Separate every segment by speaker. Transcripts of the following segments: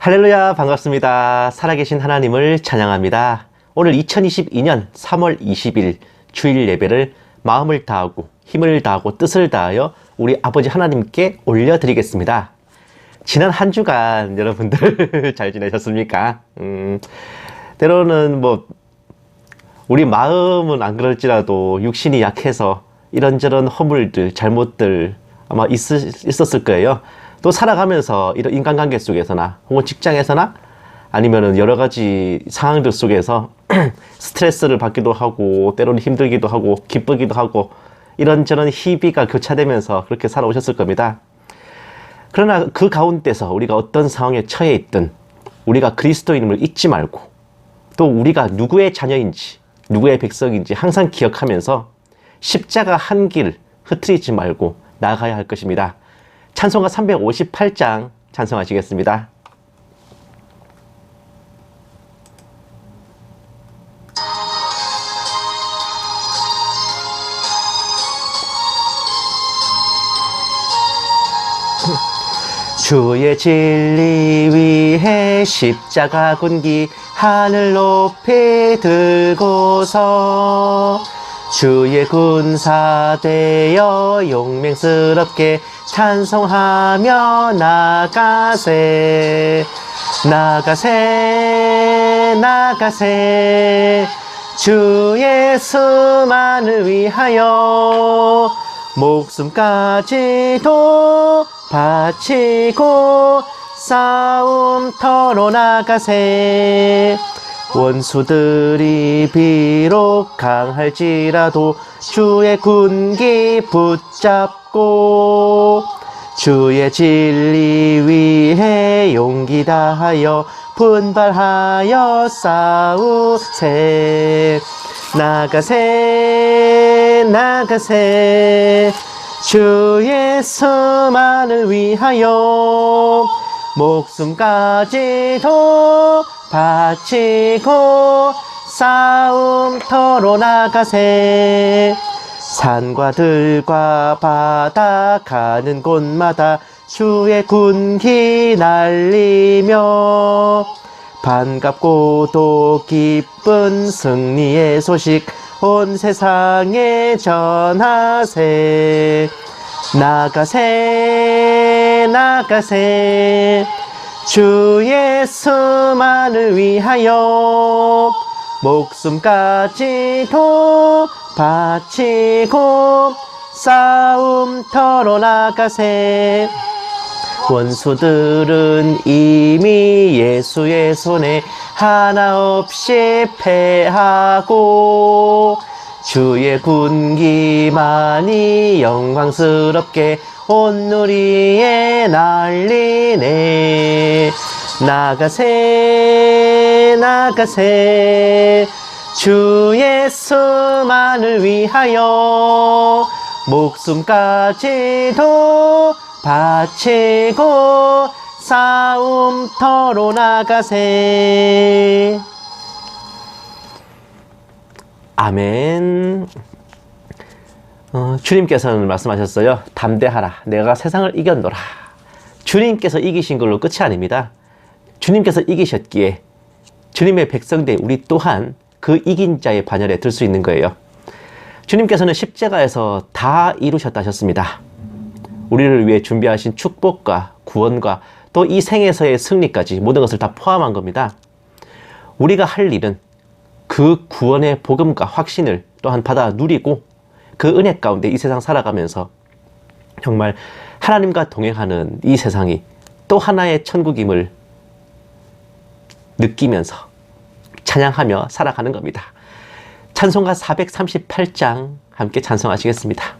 Speaker 1: 할렐루야, 반갑습니다. 살아계신 하나님을 찬양합니다. 오늘 2022년 3월 20일 주일 예배를 마음을 다하고 힘을 다하고 뜻을 다하여 우리 아버지 하나님께 올려드리겠습니다. 지난 한 주간 여러분들 잘 지내셨습니까? 때로는 우리 마음은 안 그럴지라도 육신이 약해서 이런저런 허물들, 잘못들 아마 있었을 거예요. 또 살아가면서 이런 인간관계 속에서나 혹은 직장에서나 아니면은 여러 가지 상황들 속에서 스트레스를 받기도 하고 때로는 힘들기도 하고 기쁘기도 하고 이런저런 희비가 교차되면서 그렇게 살아오셨을 겁니다. 그러나 그 가운데서 우리가 어떤 상황에 처해 있든 우리가 그리스도인임을 잊지 말고 또 우리가 누구의 자녀인지 누구의 백성인지 항상 기억하면서 십자가 한 길 흐트리지 말고 나아가야 할 것입니다. 찬송가 358장 찬송하시겠습니다. 주의 진리 위해 십자가 군기 하늘 높이 들고서 주의 군사 되어 용맹스럽게 찬송하며 나가세 나가세 나가세 주 예수만을 위하여 목숨까지도 바치고 싸움터로 나가세 원수들이 비록 강할지라도 주의 군기 붙잡고 주의 진리 위해 용기 다하여 분발하여 싸우세 나가세 나가세 주 예수만을 위하여 목숨까지도 바치고 싸움터로 나가세 산과 들과 바다 가는 곳마다 주의 군기 날리며 반갑고도 기쁜 승리의 소식 온 세상에 전하세 나가세 나가세 주 예수만을 위하여 목숨까지도 바치고 싸움터로 나가세 원수들은 이미 예수의 손에 하나 없이 패하고 주의 군기만이 영광스럽게 온 누리에 날리네 나가세 나가세 주 예수만을 위하여 목숨까지도 바치고 싸움터로 나가세 아멘. 주님께서는 말씀하셨어요. 담대하라. 내가 세상을 이겼노라. 주님께서 이기신 걸로 끝이 아닙니다. 주님께서 이기셨기에 주님의 백성된 우리 또한 그 이긴 자의 반열에 들 수 있는 거예요. 주님께서는 십자가에서 다 이루셨다 하셨습니다. 우리를 위해 준비하신 축복과 구원과 또 이 생에서의 승리까지 모든 것을 다 포함한 겁니다. 우리가 할 일은 그 구원의 복음과 확신을 또한 받아 누리고 그 은혜 가운데 이 세상 살아가면서 정말 하나님과 동행하는 이 세상이 또 하나의 천국임을 느끼면서 찬양하며 살아가는 겁니다. 찬송가 438장 함께 찬송하시겠습니다.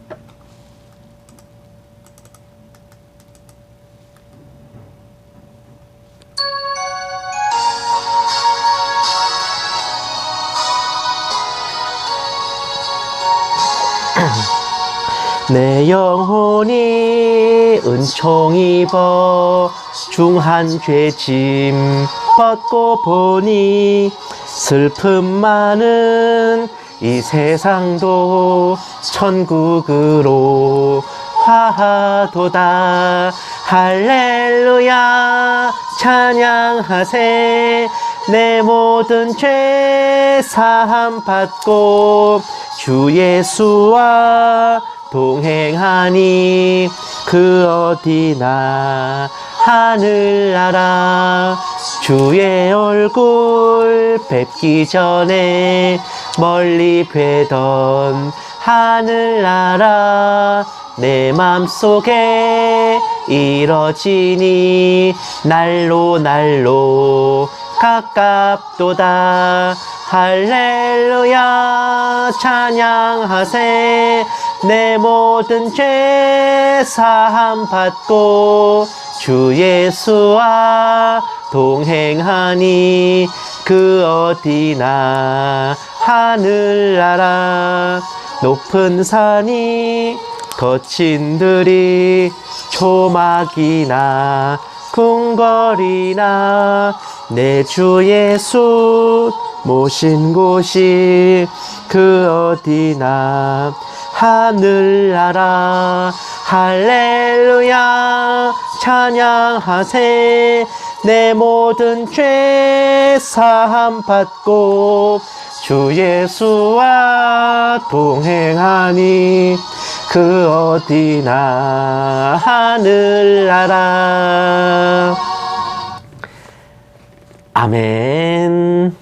Speaker 1: 내 영혼이 은총 입어 중한 죄짐 벗고 보니 슬픔 많은 이 세상도 천국으로 화하도다. 할렐루야 찬양하세. 내 모든 죄 사함 받고 주 예수와 동행하니 그 어디나 하늘나라. 주의 얼굴 뵙기 전에 멀리 뵈던 하늘나라. 내 맘속에 이뤄지니 날로 날로 가깝도다. 할렐루야 찬양하세. 내 모든 죄 사함 받고 주 예수와 동행하니 그 어디나 하늘나라. 높은 산이 거친 들이 초막이나 궁궐이나 내 주 예수 모신 곳이 그 어디나 하늘나라. 할렐루야 찬양하세. 내 모든 죄 사함 받고 주 예수와 동행하니 그 어디나 하늘나라. 아멘.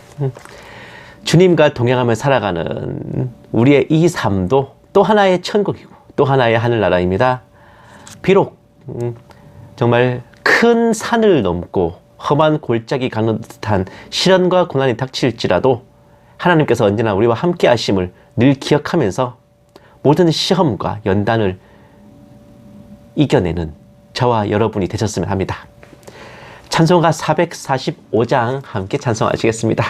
Speaker 1: 주님과 동행하며 살아가는 우리의 이 삶도 또 하나의 천국이고 또 하나의 하늘나라입니다. 비록 정말 큰 산을 넘고 험한 골짜기 가는 듯한 시련과 고난이 닥칠지라도 하나님께서 언제나 우리와 함께 하심을 늘 기억하면서 모든 시험과 연단을 이겨내는 저와 여러분이 되셨으면 합니다. 찬송가 445장 함께 찬송하시겠습니다.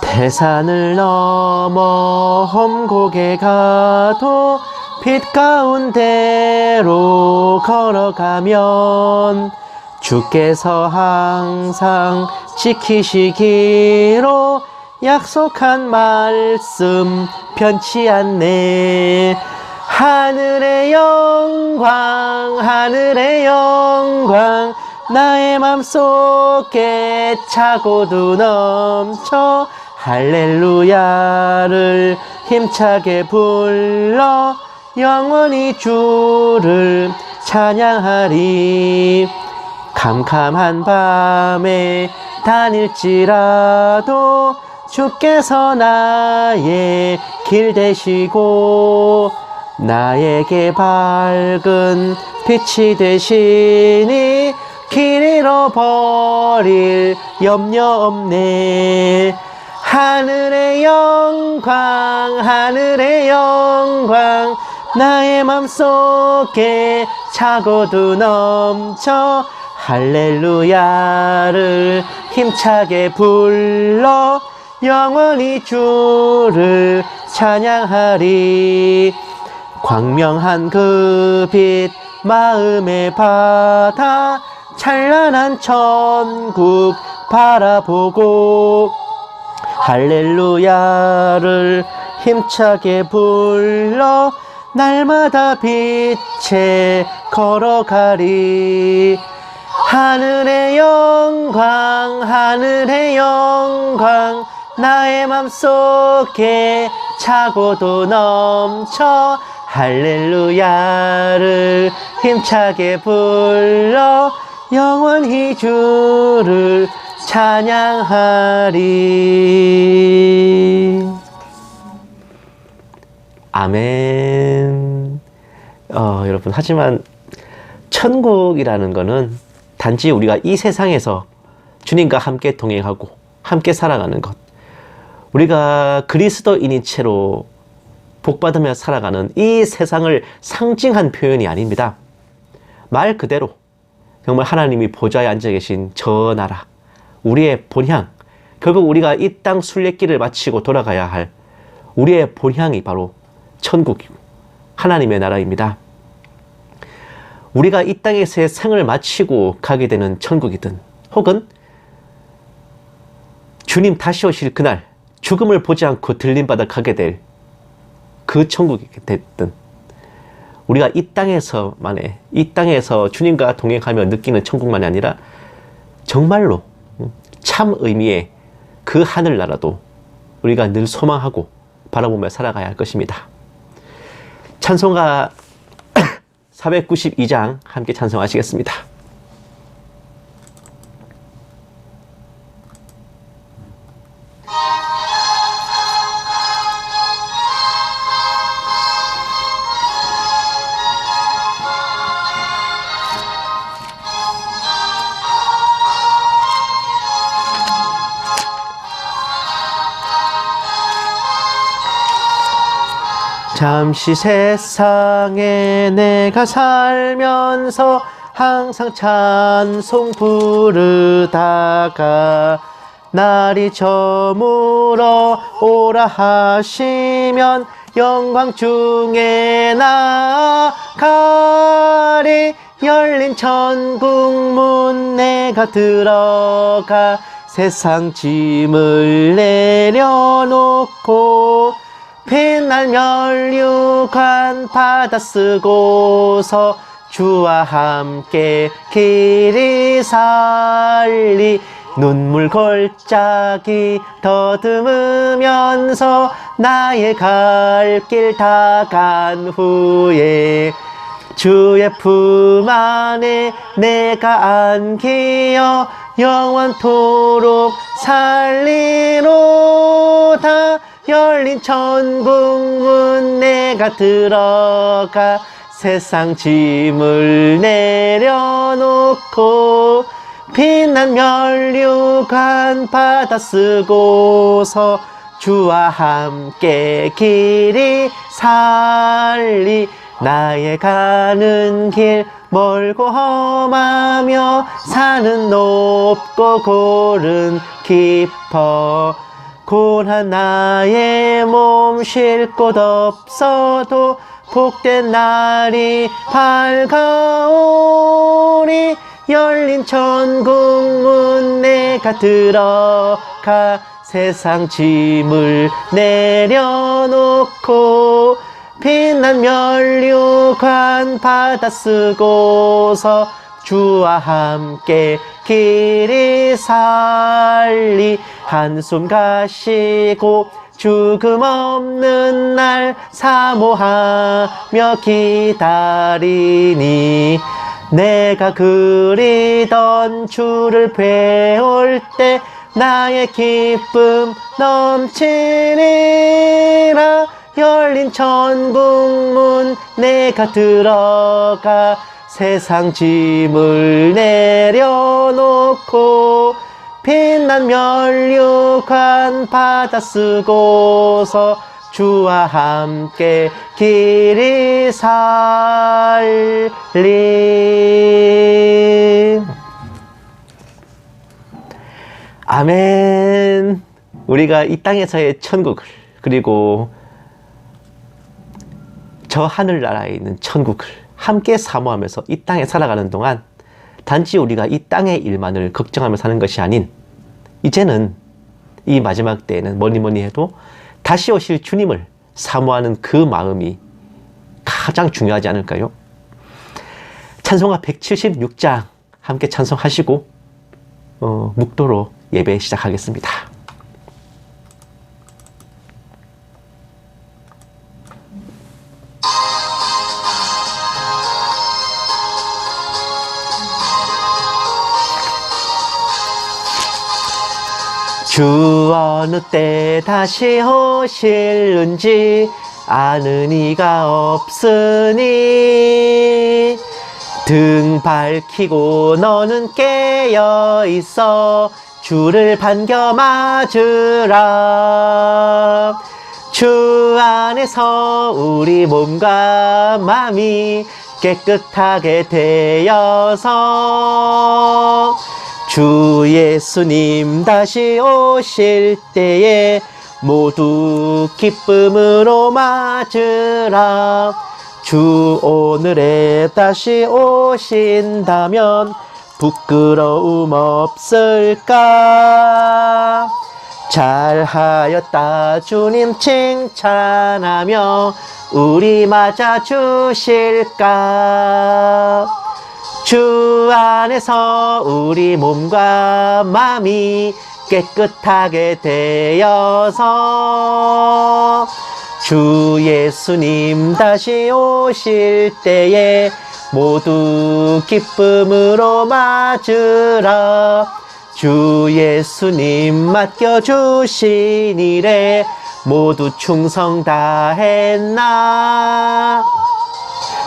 Speaker 1: 태산을 넘어 험곡에 가도 빛 가운데로 걸어가면 주께서 항상 지키시기로 약속한 말씀 변치 않네. 하늘의 영광 하늘의 영광 나의 맘속에 차고도 넘쳐 할렐루야를 힘차게 불러 영원히 주를 찬양하리. 캄캄한 밤에 다닐지라도 주께서 나의 길 되시고 나에게 밝은 빛이 되시니 길 잃어버릴 염려 없네. 하늘의 영광 하늘의 영광 나의 맘속에 차고도 넘쳐 할렐루야를 힘차게 불러 영원히 주를 찬양하리. 광명한 그 빛 마음에 받아 찬란한 천국 바라보고 할렐루야를 힘차게 불러 날마다 빛에 걸어가리. 하늘의 영광 하늘의 영광 나의 맘속에 차고도 넘쳐 할렐루야를 힘차게 불러 영원히 주를 찬양하리. 아멘. 여러분, 하지만 천국이라는 거는 단지 우리가 이 세상에서 주님과 함께 동행하고 함께 살아가는 것, 우리가 그리스도인인 채로 복받으며 살아가는 이 세상을 상징한 표현이 아닙니다. 말 그대로 정말 하나님이 보좌에 앉아 계신 저 나라, 우리의 본향, 결국 우리가 이 땅 순례길을 마치고 돌아가야 할 우리의 본향이 바로 천국이고 하나님의 나라입니다. 우리가 이 땅에서의 생을 마치고 가게 되는 천국이든 혹은 주님 다시 오실 그날 죽음을 보지 않고 들림받아 가게 될 그 천국이 됐든 우리가 이 땅에서 주님과 동행하며 느끼는 천국만이 아니라 정말로 참 의미의 그 하늘나라도 우리가 늘 소망하고 바라보며 살아가야 할 것입니다. 찬송가 492장 함께 찬송하시겠습니다. 잠시 세상에 내가 살면서 항상 찬송 부르다가 날이 저물어 오라 하시면 영광 중에 나아가리. 열린 천국문 내가 들어가 세상 짐을 내려놓고 빛날 면류관 받아 쓰고서 주와 함께 길이 살리. 눈물 골짜기 더듬으면서 나의 갈 길 다 간 후에 주의 품 안에 내가 안기어 영원토록 살리로다. 열린 천국문 내가 들어가 세상 짐을 내려놓고 빛난 면류관 받아 쓰고서 주와 함께 길이 살리. 나의 가는 길 멀고 험하며 산은 높고 골은 깊어 고난 나의 몸 쉴 곳 없어도 복된 날이 밝아오리. 열린 천국문 내가 들어가 세상 짐을 내려놓고 빛난 면류관 받아 쓰고서 주와 함께 길이 살리. 한숨 가시고 죽음 없는 날 사모하며 기다리니 내가 그리던 주를 배울 때 나의 기쁨 넘치리라. 열린 천국문 내가 들어가 세상 짐을 내려놓고 빛난 면류관 받아 쓰고서 주와 함께 길이 살리. 아멘. 우리가 이 땅에서의 천국을 그리고 저 하늘나라에 있는 천국을 함께 사모하면서 이 땅에 살아가는 동안 단지 우리가 이 땅의 일만을 걱정하며 사는 것이 아닌 이제는 이 마지막 때에는 뭐니 해도 다시 오실 주님을 사모하는 그 마음이 가장 중요하지 않을까요? 찬송가 176장 함께 찬송하시고 묵도로 예배 시작하겠습니다. 주 어느 때 다시 오실는지 아는 이가 없으니 등 밝히고 너는 깨어 있어 주를 반겨 맞으라. 주 안에서 우리 몸과 마음이 깨끗하게 되어서 주 예수님 다시 오실 때에 모두 기쁨으로 맞으라. 주 오늘에 다시 오신다면 부끄러움 없을까? 잘하였다 주님 칭찬하며 우리 맞아 주실까? 주 안에서 우리 몸과 마음이 깨끗하게 되어서 주 예수님 다시 오실 때에 모두 기쁨으로 맞으라. 주 예수님 맡겨주신 일에 모두 충성 다했나?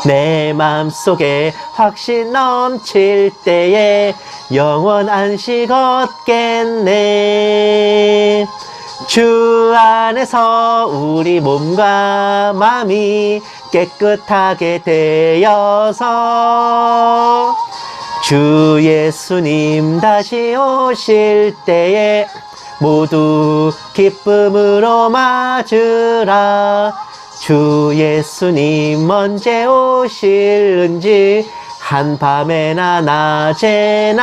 Speaker 1: 내 마음속에 확신 넘칠 때에 영원 안식 얻겠네. 주 안에서 우리 몸과 마음이 깨끗하게 되어서 주 예수님 다시 오실 때에 모두 기쁨으로 맞으라. 주 예수님 언제 오실는지 한밤에나 낮에나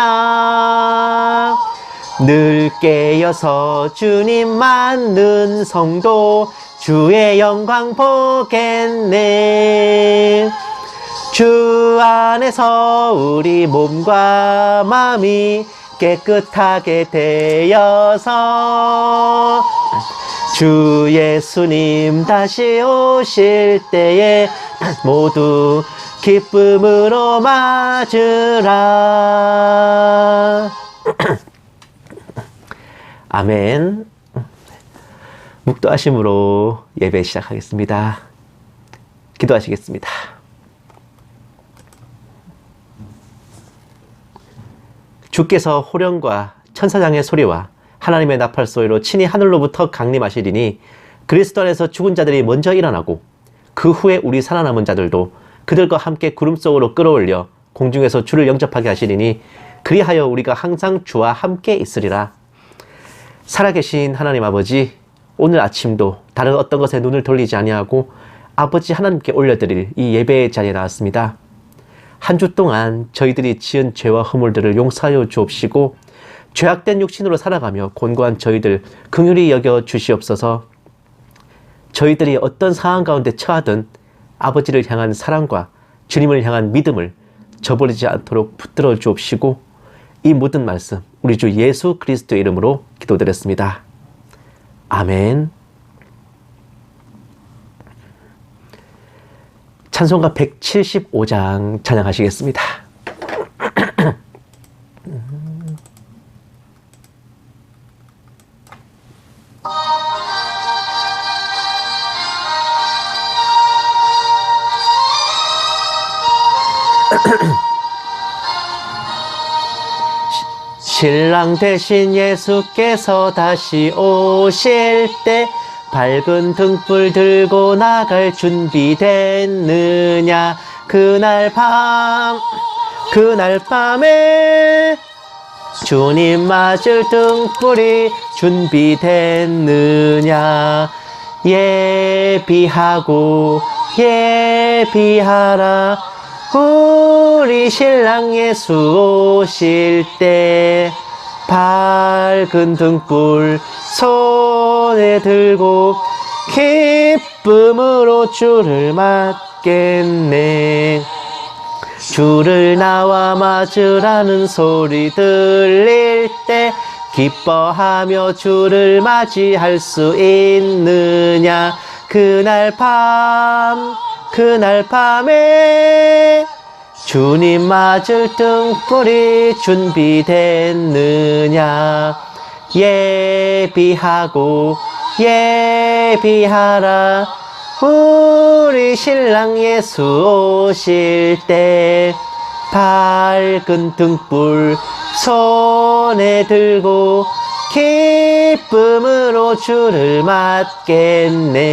Speaker 1: 늘 깨어서 주님 맞는 성도 주의 영광 보겠네. 주 안에서 우리 몸과 마음이 깨끗하게 되어서 주 예수님 다시 오실 때에 모두 기쁨으로 맞으라. 아멘. 묵도하심으로 예배 시작하겠습니다. 기도하시겠습니다. 주께서 호령과 천사장의 소리와 하나님의 나팔 소리로 친히 하늘로부터 강림하시리니 그리스도 안에서 죽은 자들이 먼저 일어나고 그 후에 우리 살아남은 자들도 그들과 함께 구름 속으로 끌어올려 공중에서 주를 영접하게 하시리니 그리하여 우리가 항상 주와 함께 있으리라. 살아계신 하나님 아버지, 오늘 아침도 다른 어떤 것에 눈을 돌리지 아니하고 아버지 하나님께 올려드릴 이 예배의 자리에 나왔습니다. 한 주 동안 저희들이 지은 죄와 허물들을 용서하여 주옵시고 죄악된 육신으로 살아가며 곤고한 저희들 긍휼히 여겨 주시옵소서. 저희들이 어떤 상황 가운데 처하든 아버지를 향한 사랑과 주님을 향한 믿음을 저버리지 않도록 붙들어 주옵시고 이 모든 말씀 우리 주 예수 그리스도의 이름으로 기도드렸습니다. 아멘. 찬송가 175장 찬양하시겠습니다. 신랑 대신 예수께서 다시 오실 때 밝은 등불 들고 나갈 준비 됐느냐? 그날 밤에 주님 맞을 등불이 준비됐느냐? 예비하라. 우리 신랑 예수 오실 때 밝은 등불 손에 들고 기쁨으로 주를 맞겠네. 주를 나와 맞으라는 소리 들릴 때 기뻐하며 주를 맞이할 수 있느냐? 그날 밤에 주님 맞을 등불이 준비됐느냐? 예비하라. 우리 신랑 예수 오실 때 밝은 등불 손에 들고 기쁨으로 주를 맞겠네.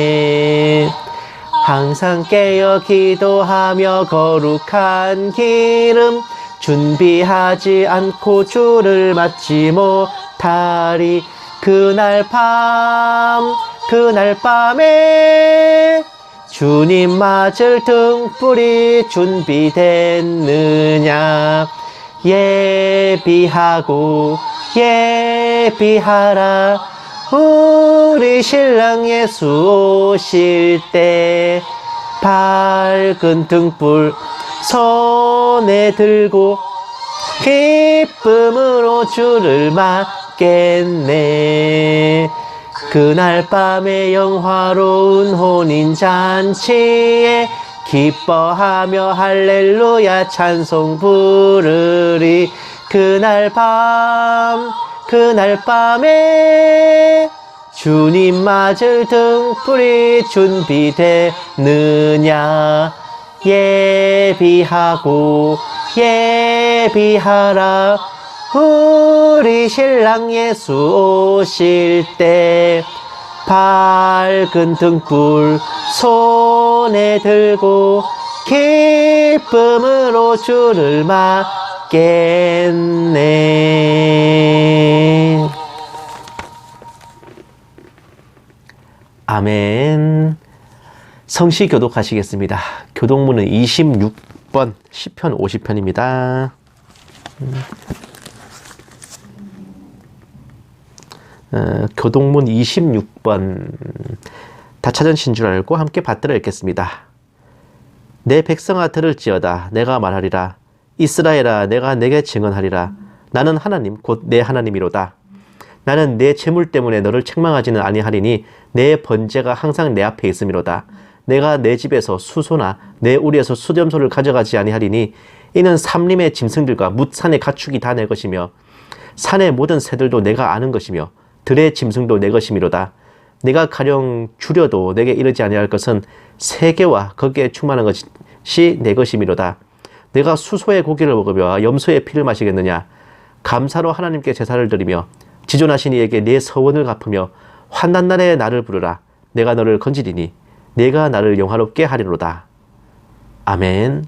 Speaker 1: 항상 깨어 기도하며 거룩한 기름 준비하지 않고 주를 맞지 못하리. 그날 밤에 주님 맞을 등불이 준비됐느냐. 예비하라. 우리 신랑 예수 오실 때 밝은 등불 손에 들고 기쁨으로 주를 맞겠네. 그날 밤에 영화로운 혼인잔치에 기뻐하며 할렐루야 찬송 부르리. 그날 밤에 주님 맞을 등불이 준비되느냐. 예비하라. 우리 신랑 예수 오실 때 밝은 등불 손에 들고 기쁨으로 주를 맞겠네. 아멘. 성시 교독하시겠습니다. 교독문은 26번 시편 50편입니다. 교독문 26번 다 찾으신 줄 알고 함께 받들어 읽겠습니다. 내 백성아 들을지어다. 내가 말하리라. 이스라엘아 내가 내게 증언하리라. 나는 하나님 곧 내 하나님이로다. 나는 내 재물 때문에 너를 책망하지는 아니하리니 내 번제가 항상 내 앞에 있음이로다. 내가 내 집에서 수소나 내 우리에서 수렴소를 가져가지 아니하리니 이는 삼림의 짐승들과 뭇산의 가축이 다 내 것이며 산의 모든 새들도 내가 아는 것이며 들의 짐승도 내 것이미로다. 내가 가령 줄여도 내게 이르지 아니할 것은 세계와 거기에 충만한 것이 내 것이미로다. 내가 수소의 고기를 먹으며 염소의 피를 마시겠느냐. 감사로 하나님께 제사를 드리며 지존하신 이에게 내 서원을 갚으며 환난날에 나를 부르라. 내가 너를 건지리니 내가 나를 영화롭게 하리로다. 아멘.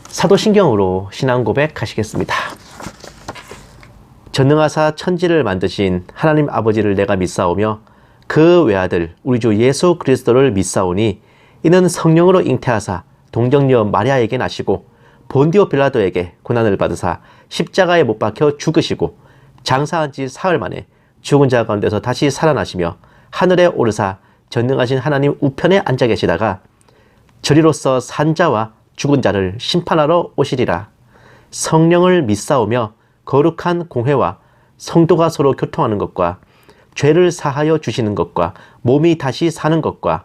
Speaker 1: 사도신경으로 신앙 고백하시겠습니다. 전능하사 천지를 만드신 하나님 아버지를 내가 믿사오며 그 외아들 우리 주 예수 그리스도를 믿사오니 이는 성령으로 잉태하사 동정녀 마리아에게 나시고 본디오 빌라도에게 고난을 받으사 십자가에 못 박혀 죽으시고 장사한 지 사흘 만에 죽은 자 가운데서 다시 살아나시며 하늘에 오르사 전능하신 하나님 우편에 앉아 계시다가 저리로서 산자와 죽은 자를 심판하러 오시리라. 성령을 믿사오며 거룩한 공회와 성도가 서로 교통하는 것과 죄를 사하여 주시는 것과 몸이 다시 사는 것과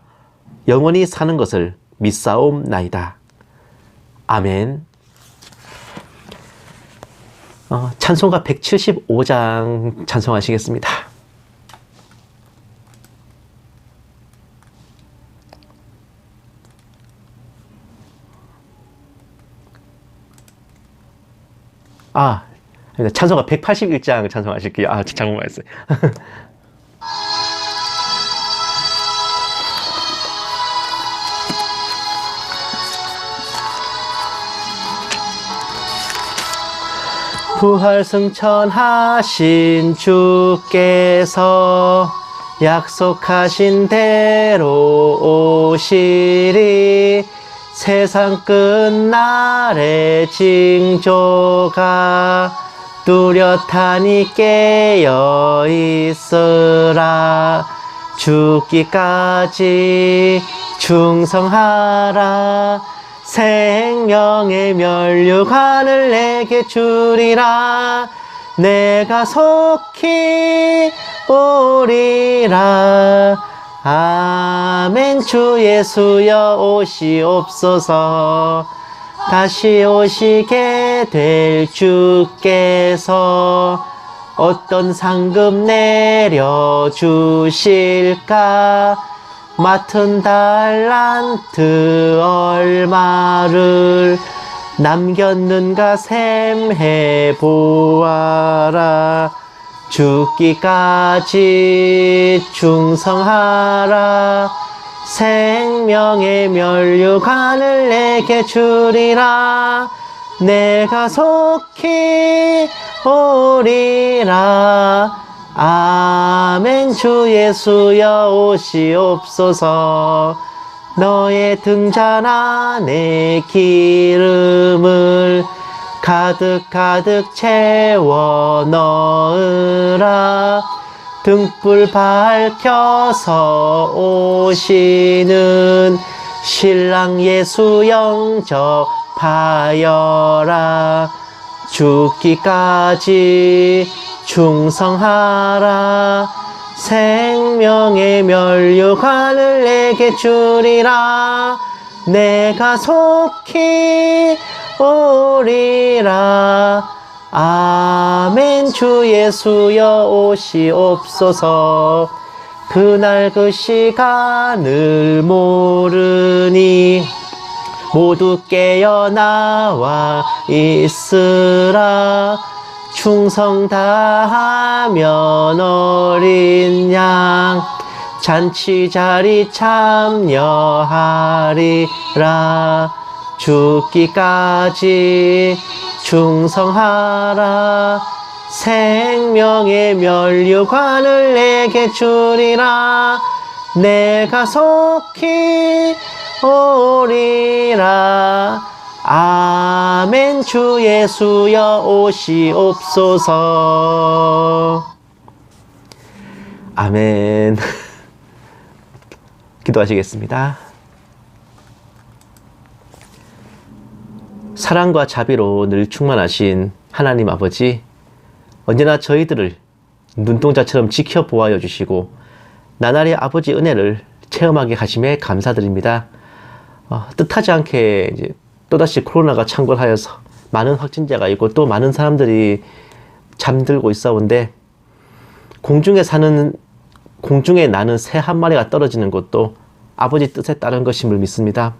Speaker 1: 영원히 사는 것을 믿사옵나이다. 아멘. 찬송가 175장 찬송하시겠습니다. 찬송가 181장 찬송하실게요. 잘못 말했어요. 부활승천하신 주께서 약속하신 대로 오시리. 세상 끝날에 징조가 뚜렷하니 깨어 있으라. 죽기까지 충성하라. 생명의 면류관을 내게 주리라. 내가 속히 오리라. 아멘. 주 예수여 오시옵소서. 다시 오시게 될 주께서 어떤 상급 내려주실까. 맡은 달란트 얼마를 남겼는가 셈해 보아라. 죽기까지 충성하라. 생명의 면류관을 내게 주리라. 내가 속히 오리라. 아멘. 주 예수여 오시옵소서. 너의 등잔 안에 기름을 가득 채워 넣으라. 등불 밝혀서 오시는 신랑 예수 영접하여라. 죽기까지 충성하라. 생명의 면류관을 내게 주리라. 내가 속히 오리라. 아멘. 주 예수여 오시옵소서. 그날 그 시간을 모르니 모두 깨어 나와 있으라. 충성 다하면 어린 양 잔치 자리 참여하리라. 죽기까지 충성하라. 생명의 면류관을 내게 주리라. 내가 속히 오리라. 아멘. 주 예수여 오시옵소서. 아멘. 기도하시겠습니다. 사랑과 자비로 늘 충만하신 하나님 아버지, 언제나 저희들을 눈동자처럼 지켜보아여 주시고 나날이 아버지 은혜를 체험하게 하심에 감사드립니다. 뜻하지 않게 이제 또다시 코로나가 창궐하여서 많은 확진자가 있고 또 많은 사람들이 잠들고 있사온데, 공중에 나는 새 한 마리가 떨어지는 것도 아버지 뜻에 따른 것임을 믿습니다.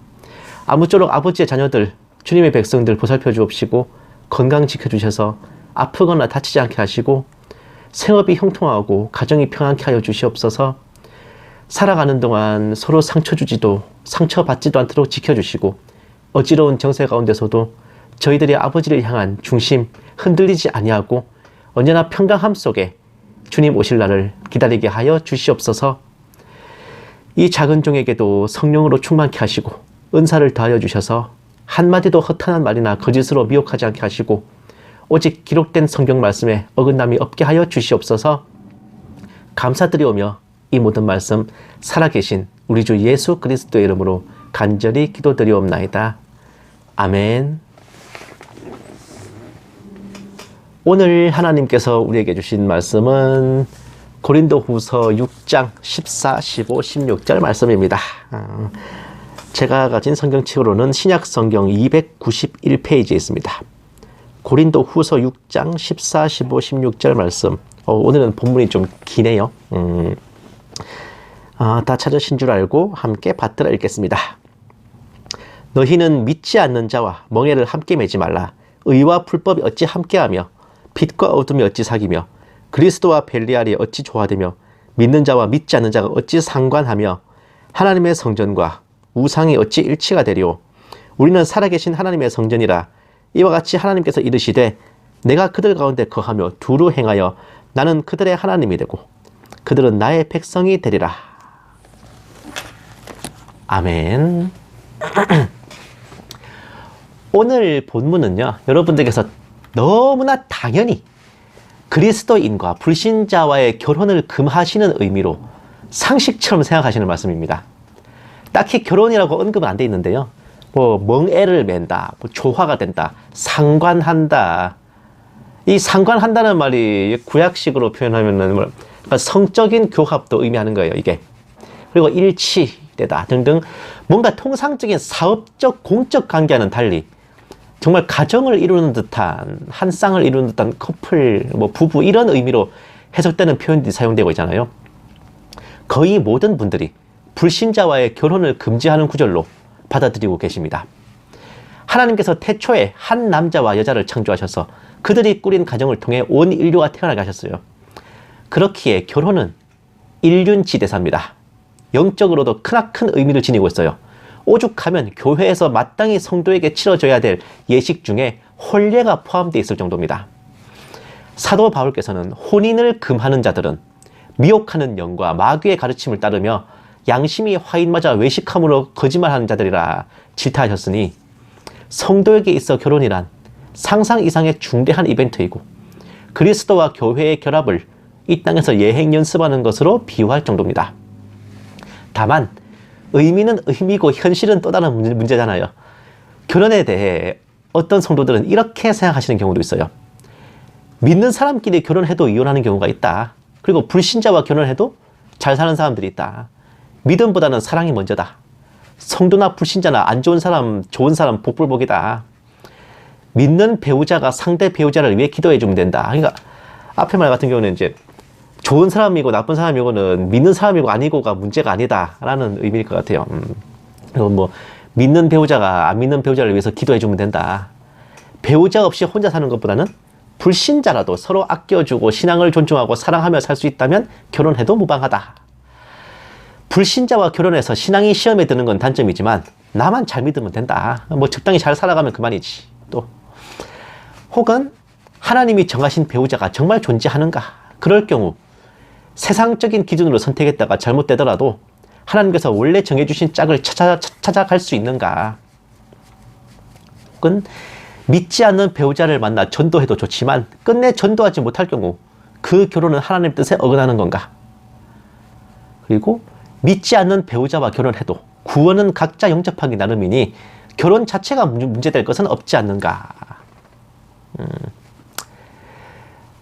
Speaker 1: 아무쪼록 아버지의 자녀들, 주님의 백성들 보살펴 주옵시고 건강 지켜주셔서 아프거나 다치지 않게 하시고 생업이 형통하고 가정이 평안케 하여 주시옵소서. 살아가는 동안 서로 상처받지도 않도록 지켜주시고 어지러운 정세 가운데서도 저희들이 아버지를 향한 중심 흔들리지 아니하고 언제나 평강함 속에 주님 오실 날을 기다리게 하여 주시옵소서. 이 작은 종에게도 성령으로 충만케 하시고 은사를 더하여 주셔서 한마디도 허탄한 말이나 거짓으로 미혹하지 않게 하시고 오직 기록된 성경 말씀에 어긋남이 없게 하여 주시옵소서. 감사드리오며 이 모든 말씀 살아계신 우리 주 예수 그리스도의 이름으로 간절히 기도드리옵나이다. 아멘. 오늘 하나님께서 우리에게 주신 말씀은 고린도후서 6장 14, 15, 16절 말씀입니다. 제가 가진 성경책으로는 신약 성경 291페이지에 있습니다. 고린도후서 6장 14, 15, 16절 말씀. 오늘은 본문이 좀 기네요. 다 찾으신 줄 알고 함께 받들어 읽겠습니다. 너희는 믿지 않는 자와 멍에를 함께 매지 말라. 의와 불법이 어찌 함께하며 빛과 어둠이 어찌 사귀며 그리스도와 벨리알이 어찌 조화되며 믿는 자와 믿지 않는 자가 어찌 상관하며 하나님의 성전과 우상이 어찌 일치가 되리오. 우리는 살아계신 하나님의 성전이라. 이와 같이 하나님께서 이르시되 내가 그들 가운데 거하며 두루 행하여 나는 그들의 하나님이 되고 그들은 나의 백성이 되리라. 아멘. 오늘 본문은요, 여러분들께서 너무나 당연히 그리스도인과 불신자와의 결혼을 금하시는 의미로 상식처럼 생각하시는 말씀입니다. 딱히 결혼이라고 언급은 안 돼 있는데요. 멍에를 맨다, 조화가 된다, 상관한다. 이 상관한다는 말이 구약식으로 표현하면은 성적인 교합도 의미하는 거예요, 이게. 그리고 일치되다 등등 뭔가 통상적인 사업적, 공적 관계와는 달리 정말 가정을 이루는 듯한, 한 쌍을 이루는 듯한 커플, 부부 이런 의미로 해석되는 표현들이 사용되고 있잖아요. 거의 모든 분들이 불신자와의 결혼을 금지하는 구절로 받아들이고 계십니다. 하나님께서 태초에 한 남자와 여자를 창조하셔서 그들이 꾸린 가정을 통해 온 인류가 태어나게 하셨어요. 그렇기에 결혼은 일륜지 대사입니다. 영적으로도 크나큰 의미를 지니고 있어요. 오죽하면 교회에서 마땅히 성도에게 치러져야 될 예식 중에 혼례가 포함되어 있을 정도입니다. 사도 바울께서는 혼인을 금하는 자들은 미혹하는 영과 마귀의 가르침을 따르며 양심이 화인맞아 외식함으로 거짓말하는 자들이라 질타하셨으니, 성도에게 있어 결혼이란 상상 이상의 중대한 이벤트이고 그리스도와 교회의 결합을 이 땅에서 예행 연습하는 것으로 비유할 정도입니다. 다만 의미는 의미고 현실은 또 다른 문제잖아요. 결혼에 대해 어떤 성도들은 이렇게 생각하시는 경우도 있어요. 믿는 사람끼리 결혼해도 이혼하는 경우가 있다. 그리고 불신자와 결혼해도 잘 사는 사람들이 있다. 믿음보다는 사랑이 먼저다. 성도나 불신자나 안 좋은 사람, 좋은 사람 복불복이다. 믿는 배우자가 상대 배우자를 위해 기도해 주면 된다. 그러니까 앞에 말 같은 경우는 이제 좋은 사람이고 나쁜 사람이고는 믿는 사람이고 아니고가 문제가 아니다라는 의미일 것 같아요. 그리고 뭐 믿는 배우자가 안 믿는 배우자를 위해서 기도해 주면 된다. 배우자 없이 혼자 사는 것보다는 불신자라도 서로 아껴주고 신앙을 존중하고 사랑하며 살 수 있다면 결혼해도 무방하다. 불신자와 결혼해서 신앙이 시험에 드는 건 단점이지만 나만 잘 믿으면 된다. 뭐 적당히 잘 살아가면 그만이지. 또 혹은 하나님이 정하신 배우자가 정말 존재하는가? 그럴 경우 세상적인 기준으로 선택했다가 잘못되더라도 하나님께서 원래 정해주신 짝을 찾아갈 수 있는가? 혹은 믿지 않는 배우자를 만나 전도해도 좋지만 끝내 전도하지 못할 경우 그 결혼은 하나님 뜻에 어긋나는 건가? 그리고 믿지 않는 배우자와 결혼해도 구원은 각자 영접하기 나름이니 결혼 자체가 문제될 것은 없지 않는가?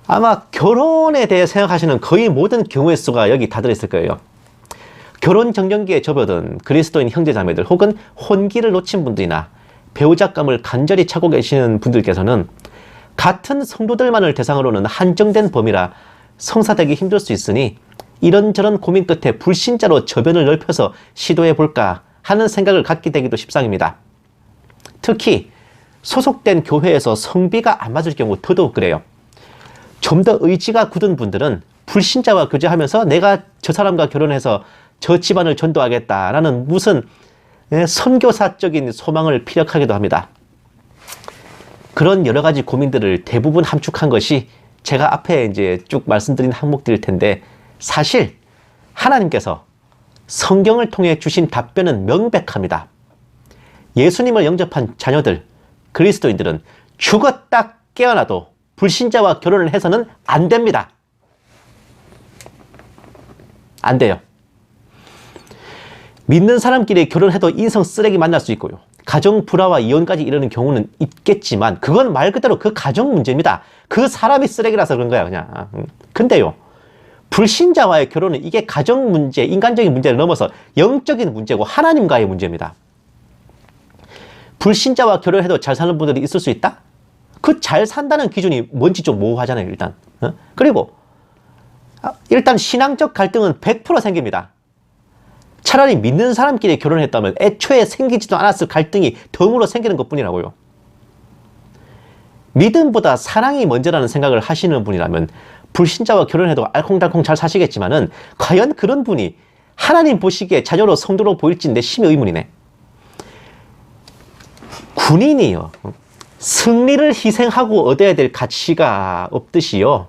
Speaker 1: 아마 결혼에 대해 생각하시는 거의 모든 경우의 수가 여기 다 들어있을 거예요. 결혼 정년기에 접어든 그리스도인 형제자매들 혹은 혼기를 놓친 분들이나 배우자감을 간절히 찾고 계시는 분들께서는 같은 성도들만을 대상으로는 한정된 범위라 성사되기 힘들 수 있으니 이런저런 고민 끝에 불신자로 저변을 넓혀서 시도해 볼까 하는 생각을 갖게 되기도 십상입니다. 특히 소속된 교회에서 성비가 안 맞을 경우 더더욱 그래요. 좀 더 의지가 굳은 분들은 불신자와 교제하면서 내가 저 사람과 결혼해서 저 집안을 전도하겠다라는 무슨 선교사적인 소망을 피력하기도 합니다. 그런 여러 가지 고민들을 대부분 함축한 것이 제가 앞에 이제 쭉 말씀드린 항목들일 텐데, 사실 하나님께서 성경을 통해 주신 답변은 명백합니다. 예수님을 영접한 자녀들, 그리스도인들은 죽었다 깨어나도 불신자와 결혼을 해서는 안 됩니다. 안 돼요. 믿는 사람끼리 결혼해도 인성 쓰레기 만날 수 있고요. 가정 불화와 이혼까지 이르는 경우는 있겠지만 그건 말 그대로 그 가정 문제입니다. 그 사람이 쓰레기라서 그런 거야 그냥. 근데요, 불신자와의 결혼은 이게 가정 문제, 인간적인 문제를 넘어서 영적인 문제고 하나님과의 문제입니다. 불신자와 결혼해도 잘 사는 분들이 있을 수 있다? 그 잘 산다는 기준이 뭔지 좀 모호하잖아요 일단. 그리고 일단 신앙적 갈등은 100% 생깁니다. 차라리 믿는 사람끼리 결혼했다면 애초에 생기지도 않았을 갈등이 덤으로 생기는 것뿐이라고요. 믿음보다 사랑이 먼저라는 생각을 하시는 분이라면 불신자와 결혼해도 알콩달콩 잘 사시겠지만은 과연 그런 분이 하나님 보시기에 자녀로 성도로 보일지 내 심히 의문이네. 군인이요, 승리를 희생하고 얻어야 될 가치가 없듯이요,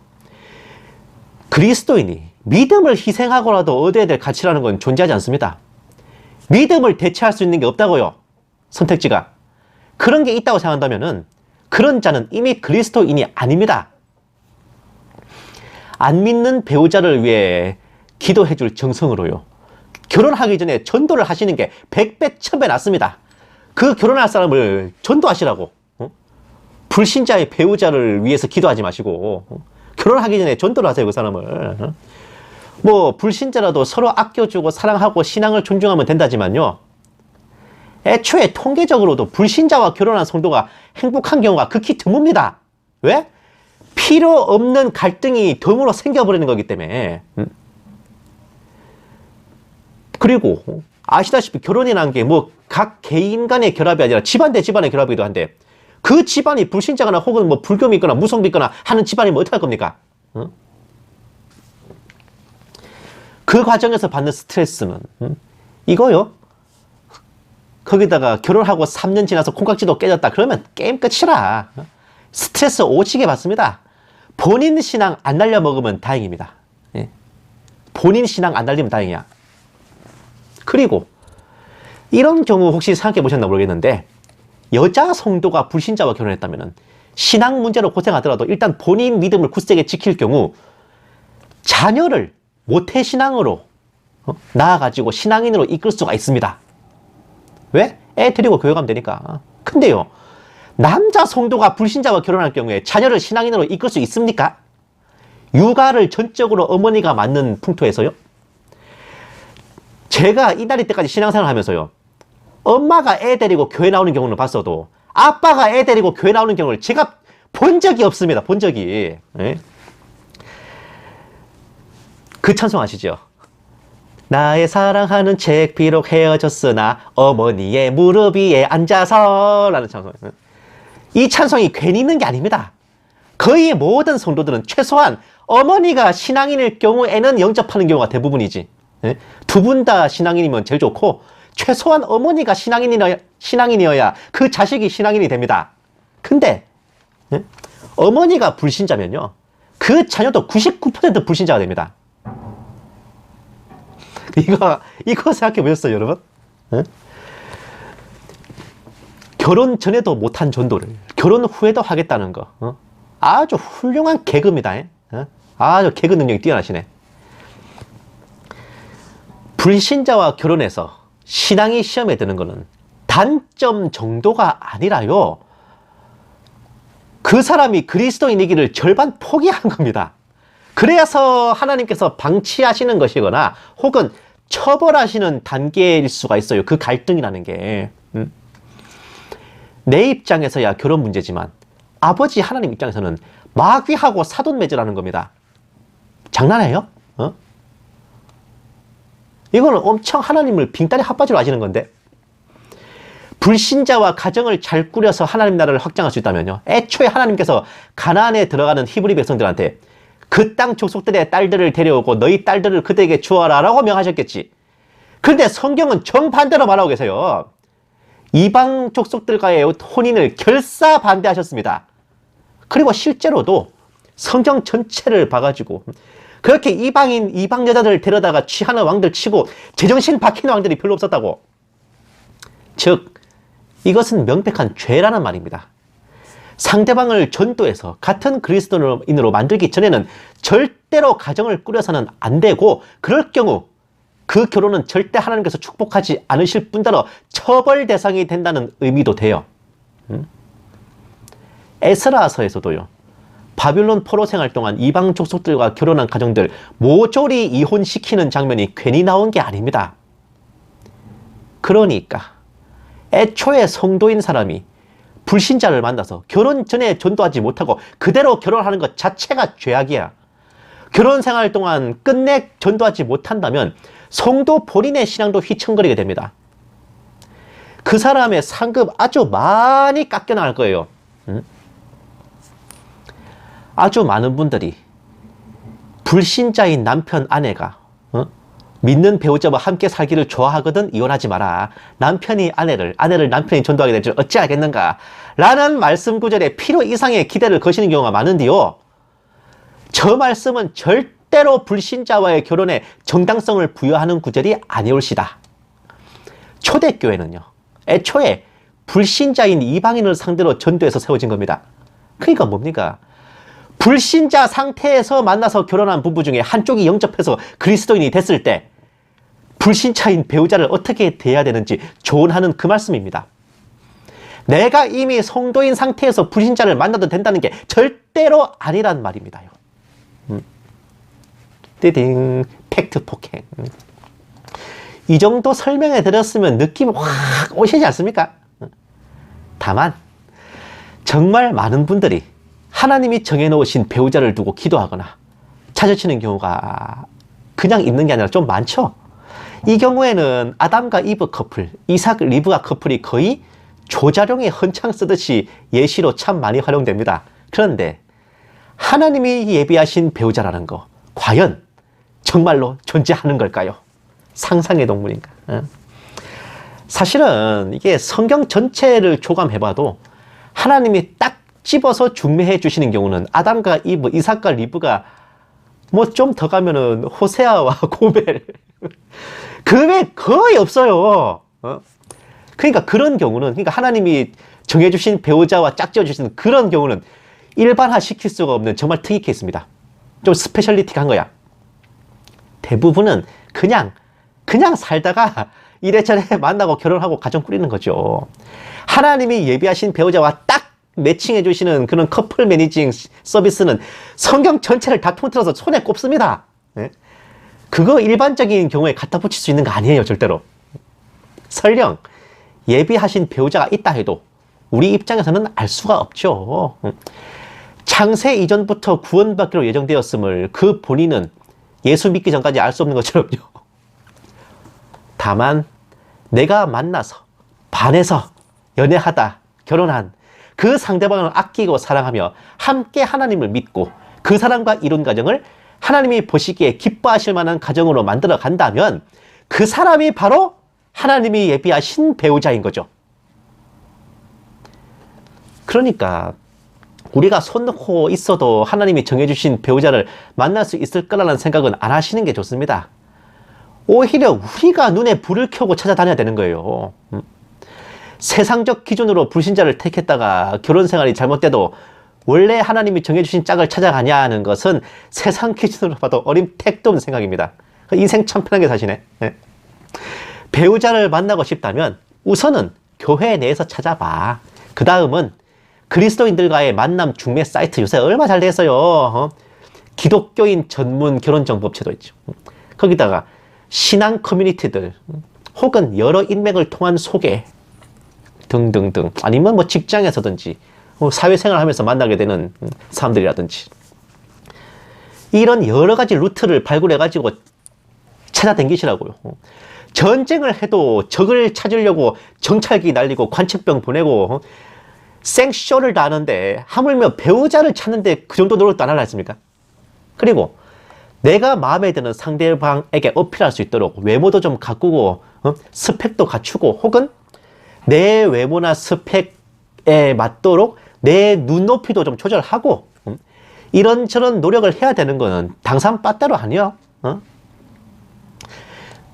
Speaker 1: 그리스도인이 믿음을 희생하고라도 얻어야 될 가치라는 건 존재하지 않습니다. 믿음을 대체할 수 있는 게 없다고요. 선택지가. 그런 게 있다고 생각한다면은 그런 자는 이미 그리스도인이 아닙니다. 안 믿는 배우자를 위해 기도해 줄 정성으로요, 결혼하기 전에 전도를 하시는 게 100배 1000배 낫습니다. 그 결혼할 사람을 전도하시라고. 불신자의 배우자를 위해서 기도하지 마시고 결혼하기 전에 전도를 하세요 그 사람을. 뭐 불신자라도 서로 아껴주고 사랑하고 신앙을 존중하면 된다지만요, 애초에 통계적으로도 불신자와 결혼한 성도가 행복한 경우가 극히 드뭅니다. 왜? 필요 없는 갈등이 덤으로 생겨버리는 거기 때문에. 그리고 아시다시피 결혼이라는 게 뭐 각 개인 간의 결합이 아니라 집안 대 집안의 결합이기도 한데, 그 집안이 불신자거나 혹은 뭐 불교 믿거나 무속 믿거나 하는 집안이면 어떡할 겁니까? 그 과정에서 받는 스트레스는 이거요, 거기다가 결혼하고 3년 지나서 콩깍지도 깨졌다 그러면 게임 끝이라. 스트레스 오지게 받습니다. 본인 신앙 안 날려먹으면 다행입니다. 예. 본인 신앙 안 날리면 다행이야. 그리고 이런 경우 혹시 생각해 보셨나 모르겠는데, 여자 성도가 불신자와 결혼했다면 신앙 문제로 고생하더라도 일단 본인 믿음을 굳세게 지킬 경우 자녀를 모태신앙으로 낳아가지고 신앙인으로 이끌 수가 있습니다. 왜? 애 데리고 교회 가면 되니까. 근데요, 남자 성도가 불신자와 결혼할 경우에 자녀를 신앙인으로 이끌 수 있습니까? 육아를 전적으로 어머니가 맡는 풍토에서요. 제가 이날이 때까지 신앙생활 하면서요, 엄마가 애 데리고 교회 나오는 경우는 봤어도 아빠가 애 데리고 교회 나오는 경우를 제가 본 적이 없습니다. 본 적이. 예? 그 찬송 아시죠? 나의 사랑하는 책 비록 헤어졌으나 어머니의 무릎 위에 앉아서 라는 찬송. 이 찬송이 괜히 있는 게 아닙니다. 거의 모든 성도들은 최소한 어머니가 신앙인일 경우에는 영접하는 경우가 대부분이지. 두 분 다 신앙인이면 제일 좋고, 최소한 어머니가 신앙인이어야 그 자식이 신앙인이 됩니다. 근데 어머니가 불신자면요, 그 자녀도 99% 불신자가 됩니다. 이거 생각해 보셨어요, 여러분? 결혼 전에도 못한 전도를 결혼 후에도 하겠다는 거, 아주 훌륭한 개그입니다. 아주 개그 능력이 뛰어나시네. 불신자와 결혼해서 신앙이 시험에 드는 거는 단점 정도가 아니라요, 그 사람이 그리스도인이기를 절반 포기한 겁니다. 그래서 하나님께서 방치하시는 것이거나 혹은 처벌하시는 단계일 수가 있어요. 그 갈등이라는 게. 내 입장에서야 결혼 문제지만 아버지 하나님 입장에서는 마귀하고 사돈 맺으라는 겁니다. 장난해요? 이거는 엄청 하나님을 빙다리 핫바지로 아시는 건데, 불신자와 가정을 잘 꾸려서 하나님 나라를 확장할 수 있다면요, 애초에 하나님께서 가나안에 들어가는 히브리 백성들한테 그 땅 족속들의 딸들을 데려오고 너희 딸들을 그들에게 주어라 라고 명하셨겠지. 그런데 성경은 정반대로 말하고 계세요. 이방 족속들과의 혼인을 결사 반대하셨습니다. 그리고 실제로도 성경 전체를 봐가지고 그렇게 이방 여자들을 데려다가 취하는 왕들 치고 제정신 박히는 왕들이 별로 없었다고. 즉, 이것은 명백한 죄라는 말입니다. 상대방을 전도해서 같은 그리스도인으로 만들기 전에는 절대로 가정을 꾸려서는 안 되고, 그럴 경우 그 결혼은 절대 하나님께서 축복하지 않으실 뿐더러 처벌 대상이 된다는 의미도 돼요. 에스라서에서도요, 바빌론 포로 생활 동안 이방 족속들과 결혼한 가정들 모조리 이혼시키는 장면이 괜히 나온 게 아닙니다. 그러니까 애초에 성도인 사람이 불신자를 만나서 결혼 전에 전도하지 못하고 그대로 결혼하는 것 자체가 죄악이야. 결혼 생활 동안 끝내 전도하지 못한다면 성도 본인의 신앙도 휘청거리게 됩니다. 그 사람의 상급 아주 많이 깎여나갈 거예요. 아주 많은 분들이 불신자인 남편, 아내가 믿는 배우자와 함께 살기를 좋아하거든 이혼하지 마라. 아내를 남편이 전도하게 될 줄 어찌 알겠는가? 라는 말씀 구절에 필요 이상의 기대를 거시는 경우가 많은데요, 저 말씀은 절대로 불신자와의 결혼에 정당성을 부여하는 구절이 아니올시다. 초대교회는요, 애초에 불신자인 이방인을 상대로 전도해서 세워진 겁니다. 그러니까 뭡니까? 불신자 상태에서 만나서 결혼한 부부 중에 한쪽이 영접해서 그리스도인이 됐을 때 불신자인 배우자를 어떻게 대해야 되는지 조언하는 그 말씀입니다. 내가 이미 성도인 상태에서 불신자를 만나도 된다는 게 절대로 아니란 말입니다요. 띠딩, 팩트 폭행. 이 정도 설명해 드렸으면 느낌 확 오시지 않습니까? 다만 정말 많은 분들이 하나님이 정해놓으신 배우자를 두고 기도하거나 찾아치는 경우가 그냥 있는 게 아니라 좀 많죠. 이 경우에는 아담과 이브 커플, 이삭 리브가 커플이 거의 조자룡이 헌창 쓰듯이 예시로 참 많이 활용됩니다. 그런데 하나님이 예비하신 배우자라는 거 과연 정말로 존재하는 걸까요? 상상의 동물인가? 사실은 이게 성경 전체를 조감해봐도 하나님이 딱 집어서 중매해 주시는 경우는 아담과 이브, 이삭과 리브가 뭐 좀 더 가면은 호세아와 고멜 그 외에 거의 없어요. 그러니까 그런 경우는, 그러니까 하나님이 정해주신 배우자와 짝지어주시는 그런 경우는 일반화 시킬 수가 없는 정말 특이 케이스입니다. 좀 스페셜리티한 거야. 대부분은 그냥 살다가 이래저래 만나고 결혼하고 가정 꾸리는 거죠. 하나님이 예비하신 배우자와 딱 매칭해 주시는 그런 커플 매니징 서비스는 성경 전체를 다 통틀어서 손에 꼽습니다. 그거 일반적인 경우에 갖다 붙일 수 있는 거 아니에요, 절대로. 설령 예비하신 배우자가 있다 해도 우리 입장에서는 알 수가 없죠. 창세 이전부터 구원받기로 예정되었음을 그 본인은 예수 믿기 전까지 알 수 없는 것처럼요. 다만 내가 만나서 반해서 연애하다 결혼한 그 상대방을 아끼고 사랑하며 함께 하나님을 믿고 그 사람과 이룬 가정을 하나님이 보시기에 기뻐하실 만한 가정으로 만들어 간다면 그 사람이 바로 하나님이 예비하신 배우자인 거죠. 그러니까 우리가 손 놓고 있어도 하나님이 정해주신 배우자를 만날 수 있을 거라는 생각은 안 하시는 게 좋습니다. 오히려 우리가 눈에 불을 켜고 찾아다녀야 되는 거예요. 세상적 기준으로 불신자를 택했다가 결혼 생활이 잘못돼도 원래 하나님이 정해주신 짝을 찾아가냐는 것은 세상 기준으로 봐도 어림택도 없는 생각입니다. 인생 참 편하게 사시네. 배우자를 만나고 싶다면 우선은 교회 내에서 찾아봐. 그 다음은 그리스도인들과의 만남 중매 사이트 요새 얼마 잘 됐어요. 기독교인 전문 결혼정보업체도 있죠. 거기다가 신앙 커뮤니티들 혹은 여러 인맥을 통한 소개 등등등, 아니면 뭐 직장에서든지 사회생활 하면서 만나게 되는 사람들이라든지 이런 여러 가지 루트를 발굴해 가지고 찾아다니시라고요. 전쟁을 해도 적을 찾으려고 정찰기 날리고 관측병 보내고 생쇼를 다 하는데 하물며 배우자를 찾는데 그 정도 노력도 안 하려 했습니까? 그리고 내가 마음에 드는 상대방에게 어필할 수 있도록 외모도 좀 가꾸고 스펙도 갖추고 혹은 내 외모나 스펙에 맞도록 내 눈높이도 좀 조절하고 이런저런 노력을 해야 되는 거는 당산 빠따로 아니요.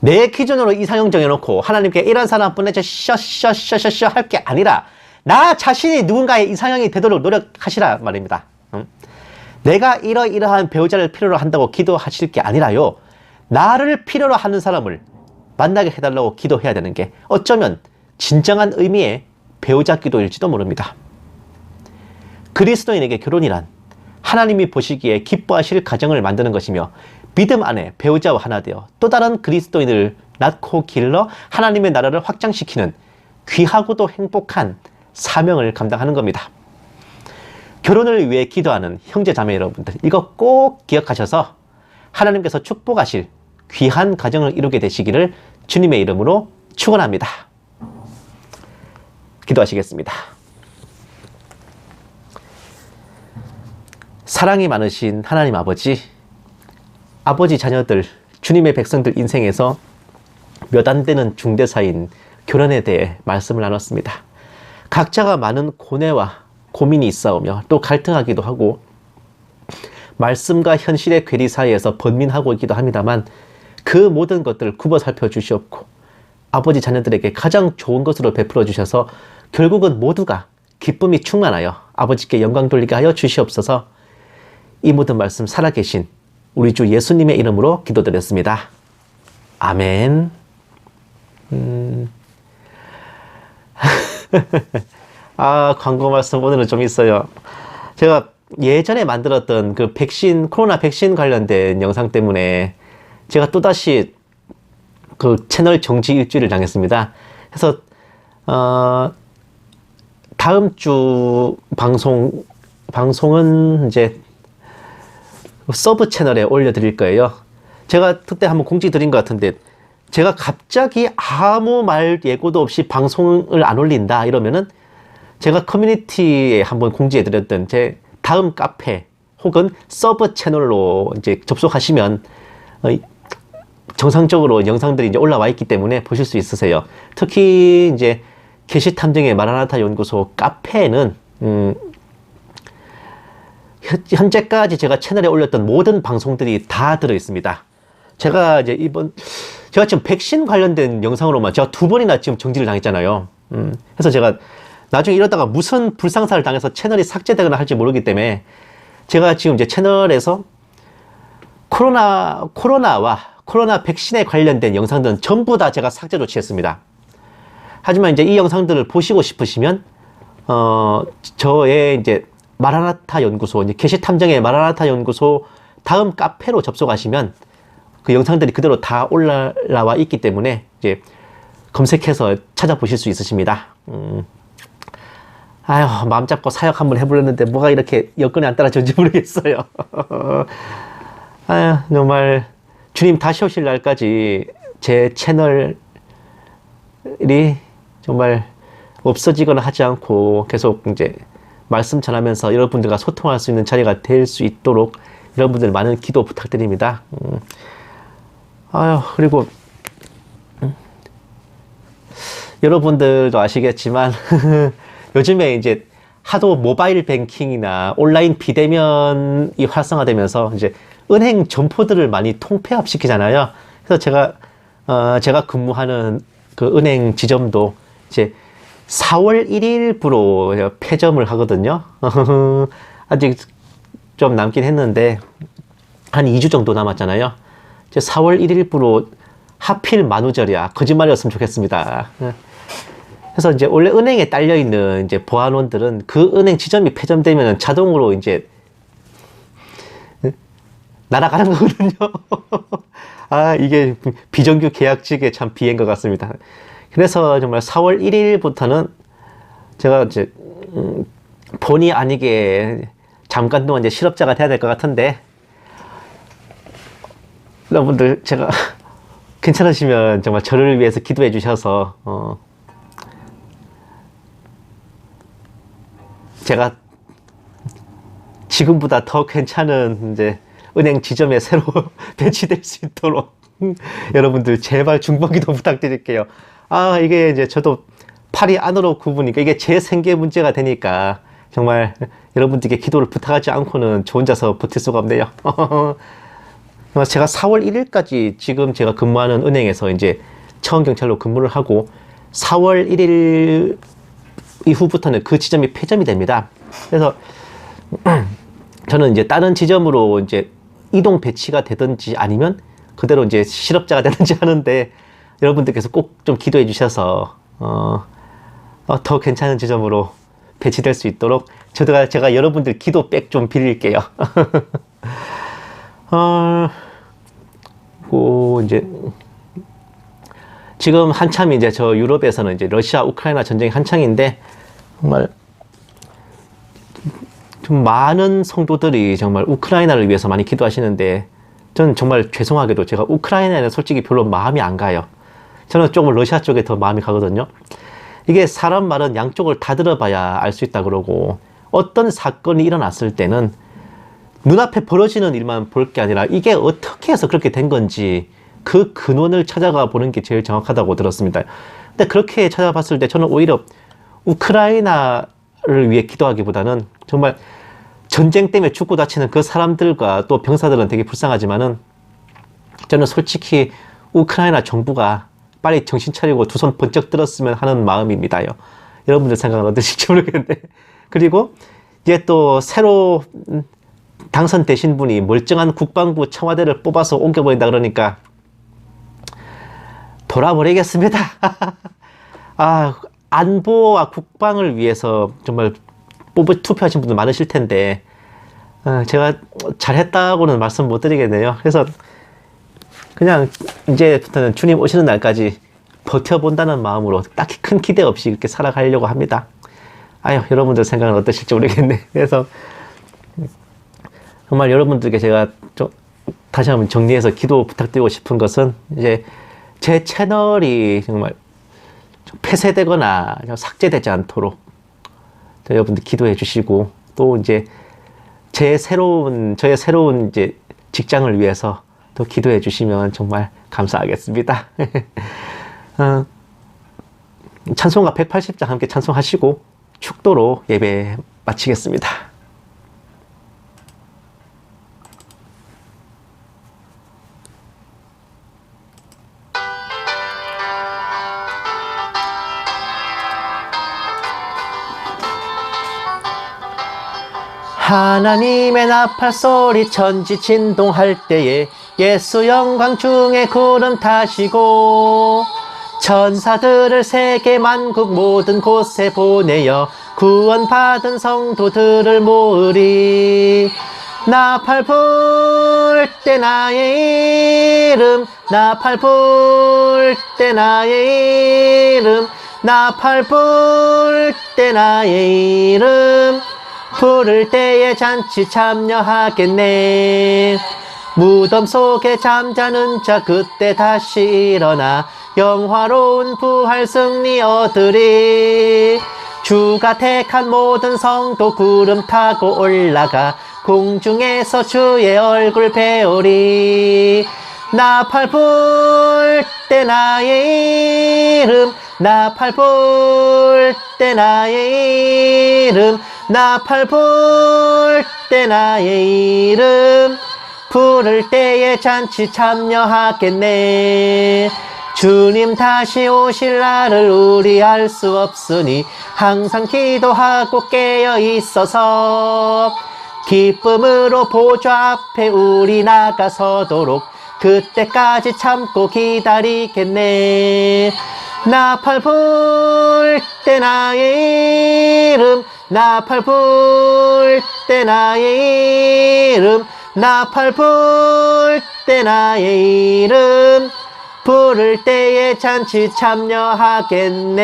Speaker 1: 내 기준으로 이상형 정해놓고 하나님께 이런 사람 보내줘 셔 할 게 아니라 나 자신이 누군가의 이상형이 되도록 노력하시라 말입니다. 내가 이러이러한 배우자를 필요로 한다고 기도하실 게 아니라요, 나를 필요로 하는 사람을 만나게 해달라고 기도해야 되는 게 어쩌면 진정한 의미의 배우자 기도일지도 모릅니다. 그리스도인에게 결혼이란 하나님이 보시기에 기뻐하실 가정을 만드는 것이며 믿음 안에 배우자와 하나 되어 또 다른 그리스도인을 낳고 길러 하나님의 나라를 확장시키는 귀하고도 행복한 사명을 감당하는 겁니다. 결혼을 위해 기도하는 형제 자매 여러분들, 이거 꼭 기억하셔서 하나님께서 축복하실 귀한 가정을 이루게 되시기를 주님의 이름으로 축원합니다. 기도하시겠습니다. 사랑이 많으신 하나님 아버지, 아버지 자녀들, 주님의 백성들 인생에서 몇 안 되는 중대사인 결혼에 대해 말씀을 나눴습니다. 각자가 많은 고뇌와 고민이 있사오며 또 갈등하기도 하고 말씀과 현실의 괴리 사이에서 번민하고 있기도 합니다만 그 모든 것들을 굽어 살펴주시옵고 아버지 자녀들에게 가장 좋은 것으로 베풀어 주셔서 결국은 모두가 기쁨이 충만하여 아버지께 영광 돌리게 하여 주시옵소서. 이 모든 말씀 살아계신 우리 주 예수님의 이름으로 기도드렸습니다. 아멘. 광고 말씀 오늘은 좀 있어요. 제가 예전에 만들었던 그 코로나 백신 관련된 영상 때문에 제가 또다시 그 채널 정지 일주일을 당했습니다. 그래서 다음 주 방송은 이제 서브 채널에 올려드릴 거예요. 제가 그때 한번 공지 드린 것 같은데, 제가 갑자기 아무 말 예고도 없이 방송을 안 올린다 이러면은 제가 커뮤니티에 한번 공지해 드렸던 제 다음 카페 혹은 서브 채널로 이제 접속하시면 정상적으로 영상들이 이제 올라와 있기 때문에 보실 수 있으세요. 특히 이제 게시탐정의 마라나타 연구소 카페에는 현재까지 제가 채널에 올렸던 모든 방송들이 다 들어 있습니다. 제가 제가 지금 백신 관련된 영상으로만 제가 2번이나 지금 정지를 당했잖아요. 그래서 제가 나중에 이러다가 무슨 불상사를 당해서 채널이 삭제되거나 할지 모르기 때문에 제가 지금 제 채널에서 코로나와 코로나 백신에 관련된 영상들은 전부 다 제가 삭제 조치했습니다. 하지만 이제 이 영상들을 보시고 싶으시면, 저의 이제 마라나타 연구소, 이제 게시탐정의 마라나타 연구소 다음 카페로 접속하시면 그 영상들이 그대로 다 올라와 있기 때문에 이제 검색해서 찾아보실 수 있으십니다. 아휴, 마음 잡고 사역 한번 해보려는데 뭐가 이렇게 여건이 안 따라주는지 모르겠어요. 아휴, 정말 주님 다시 오실 날까지 제 채널이 정말 없어지거나 하지 않고 계속 이제 말씀 전하면서 여러분들과 소통할 수 있는 자리가 될 수 있도록 여러분들 많은 기도 부탁드립니다. 아유, 그리고 여러분들도 아시겠지만 요즘에 이제 하도 모바일 뱅킹이나 온라인 비대면이 활성화되면서 이제 은행 점포들을 많이 통폐합 시키잖아요. 그래서 제가 근무하는 그 은행 지점도 이제 4월 1일부로 폐점을 하거든요. 아직 좀 남긴 했는데 한 2주 정도 남았잖아요. 이제 4월 1일부로 하필 만우절이야. 거짓말이었으면 좋겠습니다. 그래서 이제 원래 은행에 딸려 있는 이제 보안원들은 그 은행 지점이 폐점되면 자동으로 이제 날아가는 거거든요. 아, 이게 비정규 계약직의 참 비행 것 같습니다. 그래서 정말 4월 1일부터는 제가 이제 본의 아니게 잠깐 동안 이제 실업자가 돼야 될 것 같은데, 여러분들 제가 괜찮으시면 정말 저를 위해서 기도해 주셔서 제가 지금보다 더 괜찮은 이제 은행 지점에 새로 배치될 수 있도록 여러분들 제발 중보기도 부탁드릴게요. 아, 이게 이제 저도 팔이 안으로 굽으니까 이게 제 생계 문제가 되니까 정말 여러분들께 기도를 부탁하지 않고는 저 혼자서 버틸 수가 없네요. 제가 4월 1일까지 지금 제가 근무하는 은행에서 이제 처음경찰로 근무를 하고 4월 1일 이후부터는 그 지점이 폐점이 됩니다. 그래서 저는 이제 다른 지점으로 이제 이동 배치가 되든지 아니면 그대로 이제 실업자가 되든지 하는데 여러분들께서 꼭 좀 기도해 주셔서 더 괜찮은 지점으로 배치될 수 있도록 제가 여러분들 기도백 좀 빌릴게요. 이제 지금 한참 이제 저 유럽에서는 이제 러시아 우크라이나 전쟁이 한창인데 정말 좀 많은 성도들이 정말 우크라이나를 위해서 많이 기도하시는데 저는 정말 죄송하게도 제가 우크라이나에는 솔직히 별로 마음이 안 가요. 저는 조금 러시아 쪽에 더 마음이 가거든요. 이게 사람 말은 양쪽을 다 들어봐야 알 수 있다 그러고 어떤 사건이 일어났을 때는 눈앞에 벌어지는 일만 볼 게 아니라 이게 어떻게 해서 그렇게 된 건지 그 근원을 찾아가 보는 게 제일 정확하다고 들었습니다. 근데 그렇게 찾아봤을 때 저는 오히려 우크라이나를 위해 기도하기보다는 정말 전쟁 때문에 죽고 다치는 그 사람들과 또 병사들은 되게 불쌍하지만은 저는 솔직히 우크라이나 정부가 빨리 정신 차리고 두 손 번쩍 들었으면 하는 마음입니다요. 여러분들 생각은 어떠실지 모르겠는데. 그리고 이제 또 새로 당선되신 분이 멀쩡한 국방부 청와대를 뽑아서 옮겨버린다 그러니까 돌아버리겠습니다. 아, 안보와 국방을 위해서 정말 투표하신 분들 많으실 텐데 제가 잘했다고는 말씀 못 드리겠네요. 그래서 그냥 이제부터는 주님 오시는 날까지 버텨본다는 마음으로 딱히 큰 기대 없이 이렇게 살아가려고 합니다. 아유, 여러분들 생각은 어떠실지 모르겠네. 그래서 정말 여러분들께 제가 좀 다시 한번 정리해서 기도 부탁드리고 싶은 것은 이제 제 채널이 정말 좀 폐쇄되거나 삭제되지 않도록 여러분들 기도해 주시고 또 이제 저의 새로운 이제 직장을 위해서 또 기도해 주시면 정말 감사하겠습니다. 찬송가 180장 함께 찬송하시고 축도로 예배 마치겠습니다. 하나님의 나팔 소리 천지 진동할 때에 예수 영광 중에 구름 타시고 천사들을 세계 만국 모든 곳에 보내어 구원받은 성도들을 모으리. 나팔 불 때 나의 이름, 나팔 불 때 나의 이름, 나팔 불 때 나의 이름, 부를 때에 잔치 참여하겠네. 무덤 속에 잠자는 자 그때 다시 일어나 영화로운 부활 승리 얻으리. 주가 택한 모든 성도 구름 타고 올라가 공중에서 주의 얼굴 배우리. 나팔 불 때 나의 이름, 나팔 불 때 나의 이름, 나팔 불 때 나의 이름, 부를 때에 잔치 참여하겠네. 주님 다시 오실 날을 우리 알 수 없으니 항상 기도하고 깨어 있어서 기쁨으로 보좌 앞에 우리 나가서도록 그때까지 참고 기다리겠네. 나팔 불 때 나의 이름, 나팔 불 때 나의 이름, 나팔 불 때 나의 이름, 부를 때에 잔치 참여하겠네.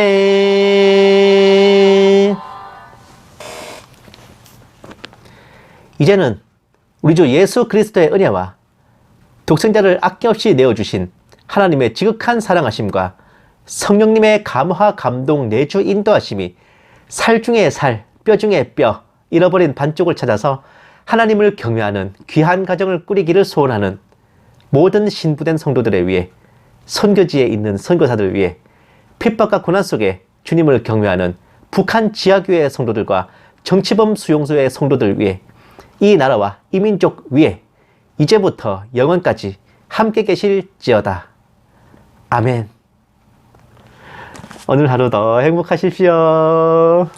Speaker 1: 이제는 우리 주 예수 그리스도의 은혜와 독생자를 아낌없이 내어주신 하나님의 지극한 사랑하심과 성령님의 감화 감동 내주 인도하심이 살 중에 살, 뼈 중에 뼈, 잃어버린 반쪽을 찾아서 하나님을 경외하는 귀한 가정을 꾸리기를 소원하는 모든 신부된 성도들을 위해, 선교지에 있는 선교사들을 위해, 핍박과 고난 속에 주님을 경외하는 북한 지하교회 성도들과 정치범 수용소의 성도들을 위해, 이 나라와 이 민족 위에 이제부터 영원까지 함께 계실지어다. 아멘. 오늘 하루도 행복하십시오.